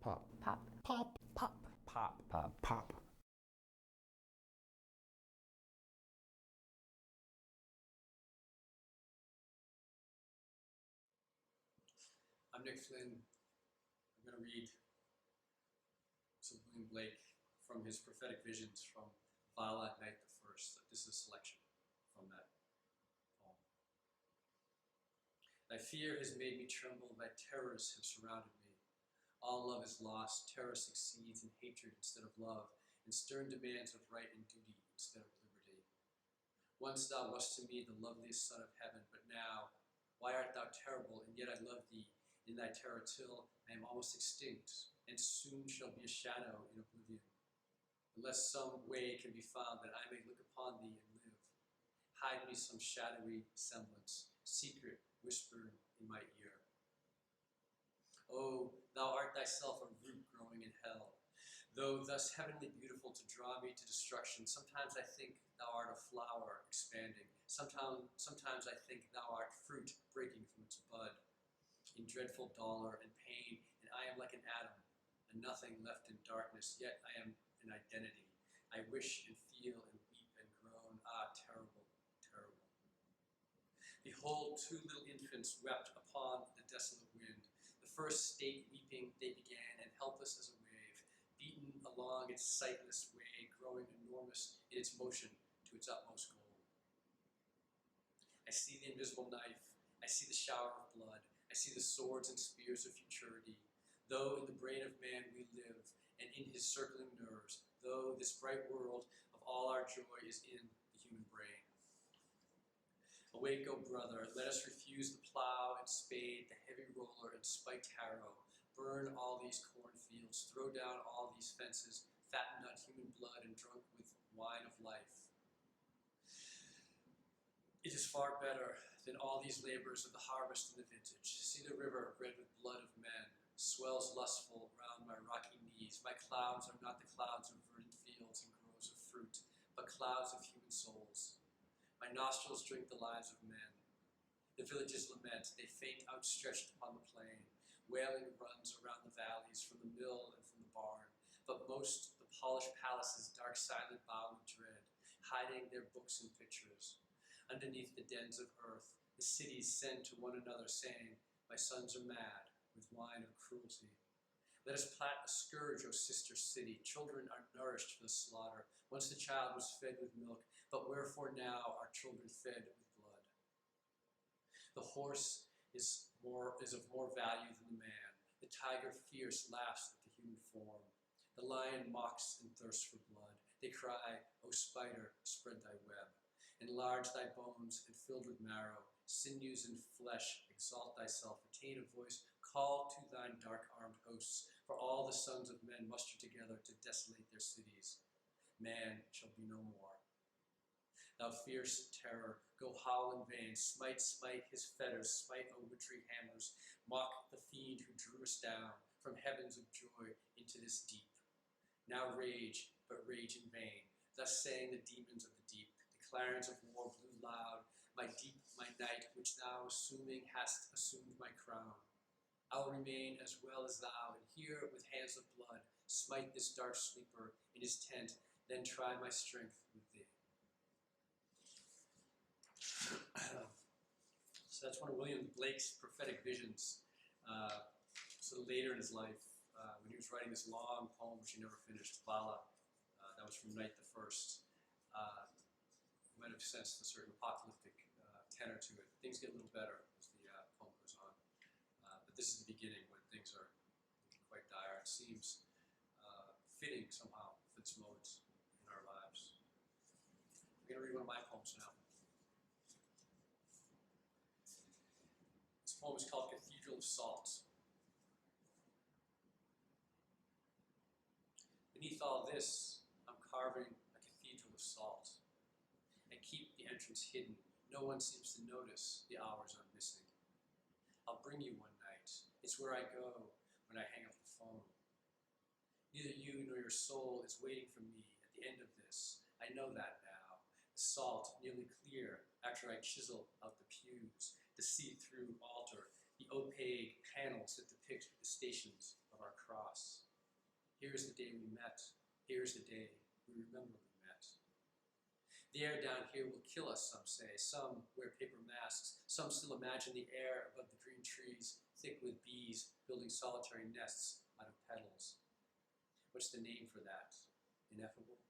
Pop. Pop. Pop. Pop. Pop. Pop. Pop. I'm Nick Flynn. I'm going to read some William Blake from his prophetic visions from Violet Night the First. This is a selection from that poem. Thy fear has made me tremble, thy terrors have surrounded me. All love is lost, terror succeeds in hatred instead of love, and stern demands of right and duty instead of liberty. Once thou wast to me the loveliest son of heaven, but now, why art thou terrible, and yet I love thee in thy terror till I am almost extinct, and soon shall be a shadow in oblivion. Unless some way can be found that I may look upon thee and live, hide me some shadowy semblance, secret whisper in my ear. Oh, thou art thyself a root growing in hell. Though thus heavenly beautiful to draw me to destruction, sometimes I think thou art a flower expanding. Sometimes I think thou art fruit breaking from its bud, in dreadful dolour and pain, and I am like an atom, a nothing left in darkness, yet I am an identity. I wish and feel and weep and groan, ah, terrible, terrible. Behold, two little infants wept upon the desolate wind. The first state weeping they began, and helpless as a wave, beaten along its sightless way, growing enormous in its motion to its utmost goal. I see the invisible knife, I see the shower of blood, I see the swords and spears of futurity. Though in the brain of man we live, and in his circling nerves, though this bright world of all our joy is in the human brain. Awake, O brother, let us refuse the plow and spade, the heavy roller and spiked harrow. Burn all these cornfields, throw down all these fences, fattened on human blood and drunk with wine of life. It is far better than all these labors of the harvest and the vintage. See the river red with blood of men, swells lustful round my rocky knees. My clouds are not the clouds of verdant fields and groves of fruit, but clouds of human souls. My nostrils drink the lives of men. The villages lament, they faint outstretched upon the plain. Wailing runs around the valleys, from the mill and from the barn. But most the polished palaces dark silent bow with dread, hiding their books and pictures. Underneath the dens of earth, the cities send to one another, saying, my sons are mad with wine of cruelty. Let us plant a scourge, O sister city. Children are nourished for the slaughter. Once the child was fed with milk, but wherefore now are children fed with blood? The horse is of more value than the man. The tiger fierce laughs at the human form. The lion mocks and thirsts for blood. They cry, O spider, spread thy web. Enlarge thy bones and filled with marrow, sinews and flesh, exalt thyself, attain a voice, call to thine dark-armed hosts, for all the sons of men muster together to desolate their cities. Man shall be no more. Thou fierce terror, go howl in vain, smite his fetters, smite, O wintry hammers, mock the fiend who drew us down from heavens of joy into this deep. Now rage, but rage in vain. Thus sang the demons of the deep. The clarions of war blew loud. My deep, my night, which thou assuming hast assumed my crown. I'll remain as well as thou, and here with hands of blood smite this dark sleeper in his tent, then try my strength with thee. So that's one of William Blake's prophetic visions. So later in his life, when he was writing this long poem, which he never finished, Vala, that was from Night the First. You might have sensed a certain apocalyptic tenor to it. Things get a little better as the poem goes on. But this is the beginning when things are quite dire. It seems fitting somehow for this moment in our lives. I'm going to read one of my poems now. This poem is called Cathedral of Salt. Beneath all this, I'm carving a cathedral of salt. I keep the entrance hidden. No one seems to notice the hours I'm missing. I'll bring you one night. It's where I go when I hang up the phone. Neither you nor your soul is waiting for me at the end of this. I know that now. The salt nearly clear after I chisel out the pews, the see-through altar. the opaque panels that depict the stations of our cross. Here's the day we met. Here's the day we remember we met. The air down here will kill us, some say. Some wear paper masks. Some still imagine the air above the green trees, thick with bees building solitary nests out of petals. What's the name for that? Ineffable?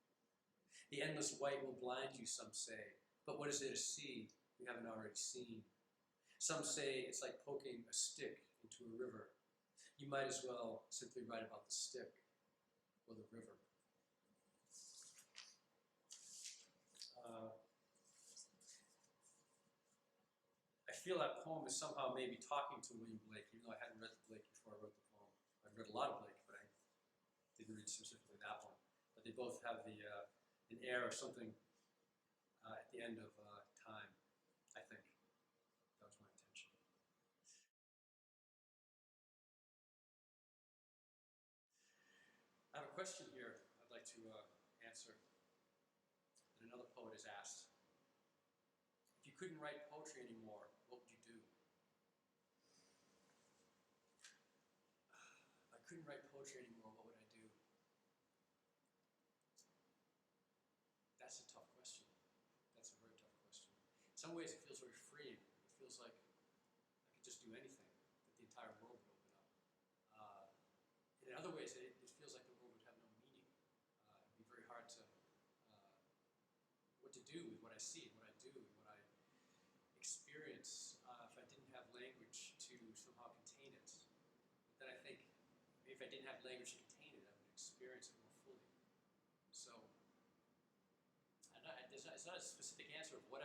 The endless white will blind you, some say. But what is there to see we haven't already seen? Some say it's like poking a stick into a river. You might as well simply write about the stick or the river. I feel that poem is somehow maybe talking to William Blake, even though I hadn't read Blake before I wrote the poem. I've read a lot of Blake, but I didn't read specifically that one. But they both have an air of something at the end of time, I think. That was my intention. I have a question here I'd like to answer that another poet has asked. If you couldn't write poetry anymore, what would you do? If I couldn't write poetry anymore, what would I do? That's a tough question. That's a very tough question. In some ways, it feels very freeing. It feels like I could just do anything, that the entire world would open up. And in other ways, it feels like the world would have no meaning. It'd be very hard to, what to do with what I see, and what I do, and what I experience if I didn't have language to somehow contain it. But then I think maybe if I didn't have language to contain it, I would experience it more fully. So it's not a specific answer of what